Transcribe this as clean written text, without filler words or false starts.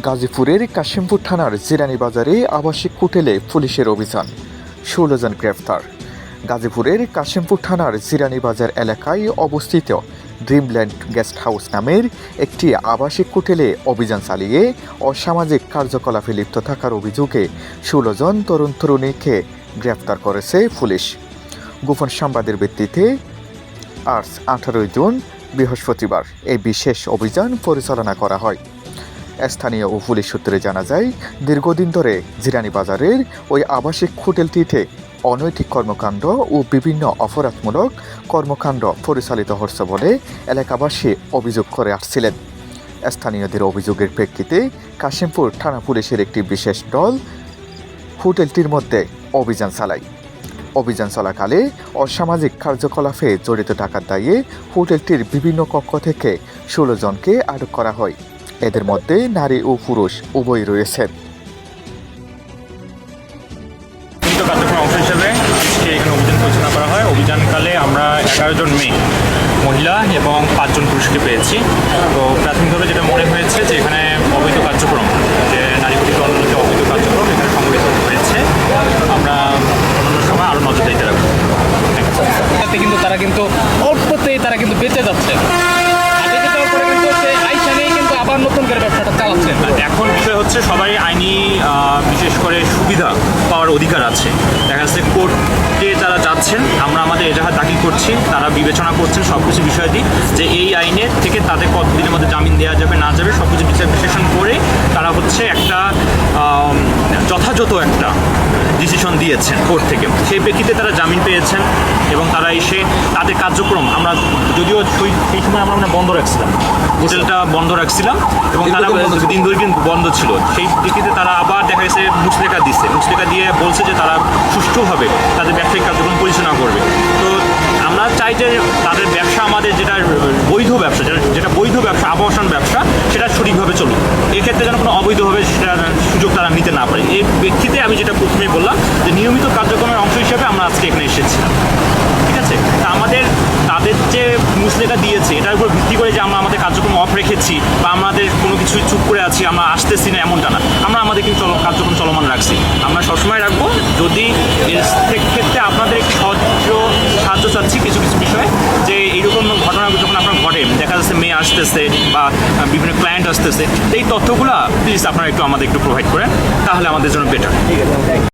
গাজীপুরের কাশিমপুর থানার জিরানী বাজারে আবাসিক হোটেলে পুলিশের অভিযান, 16 জন গ্রেফতার। গাজীপুরের কাশিমপুর থানার জিরানী বাজার এলাকায় অবস্থিত ড্রিমল্যান্ড গেস্ট হাউস নামের একটি আবাসিক হোটেলে অভিযান চালিয়ে অসামাজিক কার্যকলাপে লিপ্ত থাকার অভিযোগে 16 জন তরুণ তরুণীকে গ্রেফতার করেছে পুলিশ। গোপন সংবাদের ভিত্তিতে আজ 18 জুন বৃহস্পতিবার এই বিশেষ অভিযান পরিচালনা করা হয়। স্থানীয় ও পুলিশ সূত্রে জানা যায়, দীর্ঘদিন ধরে জিরানী বাজারের ওই আবাসিক হোটেলটিতে অনৈতিক কর্মকাণ্ড ও বিভিন্ন অপরাধমূলক কর্মকাণ্ড পরিচালিত হচ্ছে বলে এলাকাবাসী অভিযোগ করে আসছিলেন। স্থানীয়দের অভিযোগের প্রেক্ষিতে কাশিমপুর থানা পুলিশের একটি বিশেষ দল হোটেলটির মধ্যে অভিযান চালায়। অভিযান চলাকালে অসামাজিক কার্যকলাপে জড়িত থাকার দায়ে হোটেলটির বিভিন্ন কক্ষ থেকে 16 জনকে আটক করা হয়। এদের মধ্যে নারী ও পুরুষ উভয়ই রয়েছেন। কার্যক্রম অংশ হিসেবে এখানে অভিযান পরিচালনা করা হয়। অভিযানকালে আমরা 11 জন মেয়ে, মহিলা এবং 5 জন পুরুষকে পেয়েছি। তো প্রাথমিকভাবে যেটা মনে হয়েছে যে এখানে অবৈধ কার্যক্রম, যে নারী পরিচয় অন্যান্য যে অবৈধ কার্যক্রম এখানে সংঘটিত হয়েছে। আমরা অন্যান্য সময় আরও নজর দিতে রাখবো। কিন্তু তারা কিন্তু অল্পতেই তারা কিন্তু বেঁচে যাচ্ছে। আবার নতুন করে ব্যবসাটা চালাচ্ছে। এখন বিষয় হচ্ছে সবাই আইনি বিশেষ করে সুবিধা পাওয়ার অধিকার আছে। দেখা যাচ্ছে কোর্টে যারা যাচ্ছেন, আমরা আমাদের এজাহার দাখিল করছি, তারা বিবেচনা করছেন সব কিছু বিষয়াদি, যে এই আইনের থেকে তাদের কতদিনের মধ্যে জামিন দেওয়া যাবে না যাবে সব কিছু বিচার বিশ্লেষণ করে তারা হচ্ছে একটা যথাযথ একটা ডিসিশন দিয়েছেন কোর্ট থেকে। সেই প্রেক্ষিতে তারা জামিন পেয়েছেন এবং তারা এসে তাদের কার্যক্রম, আমরা যদিও সেই সময় আমরা বন্ধ রাখছিলাম, হোটেলটা বন্ধ রাখছিলাম এবং তারা দিন ধরে কিন্তু বন্ধ ছিল। সেই প্রেক্ষিতে তারা আবার দেখা গেছে মুচলেখা দিচ্ছে, মুচলেখা দিয়ে বলছে যে তারা সুষ্ঠুভাবে তাদের ব্যবসায়িক কার্যক্রম পরিচালনা করবে। তো আমরা চাই যে তাদের ব্যবসা, আমাদের যেটা বৈধ ব্যবসা, যেটা বৈধ ব্যবসা, আবাসন ব্যবসা, সেটা সঠিকভাবে চলুক। এক্ষেত্রে যেন কোনো অবৈধভাবে সেটার সুযোগ তারা নিতে না পারে। এই ব্যক্তিতে আমি যেটা প্রথমেই বললাম যে নিয়মিত কার্যক্রমের অংশ হিসেবে আমরা আজকে এখানে এসেছিলাম। ঠিক আছে, তা আমাদের তাদের যে মুচলেখা দিয়েছে এটার উপর ভিত্তি করে যে আমরা আমাদের কার্যক্রম অফ রেখেছি বা আমাদের কোনো কিছু চুপ করে আছি, আমরা আসতেছি না, এমনটা না। আমরা আমাদের কিন্তু কার্যক্রম চলমান রাখছি, আমরা সবসময় রাখবো। যদি এর ক্ষেত্রে আপনাদের একটু সাহায্য চাচ্ছি কিছু কিছু বিষয়ে, যে এইরকম ঘটনা যখন আপনার ঘটে, দেখা যাচ্ছে মেয়ে আসতেছে বা বিভিন্ন ক্লায়েন্ট আসতেছে, এই তথ্যগুলো প্লিজ আপনারা একটু আমাদের একটু প্রোভাইড করেন, তাহলে আমাদের জন্য বেটার। ঠিক আছে।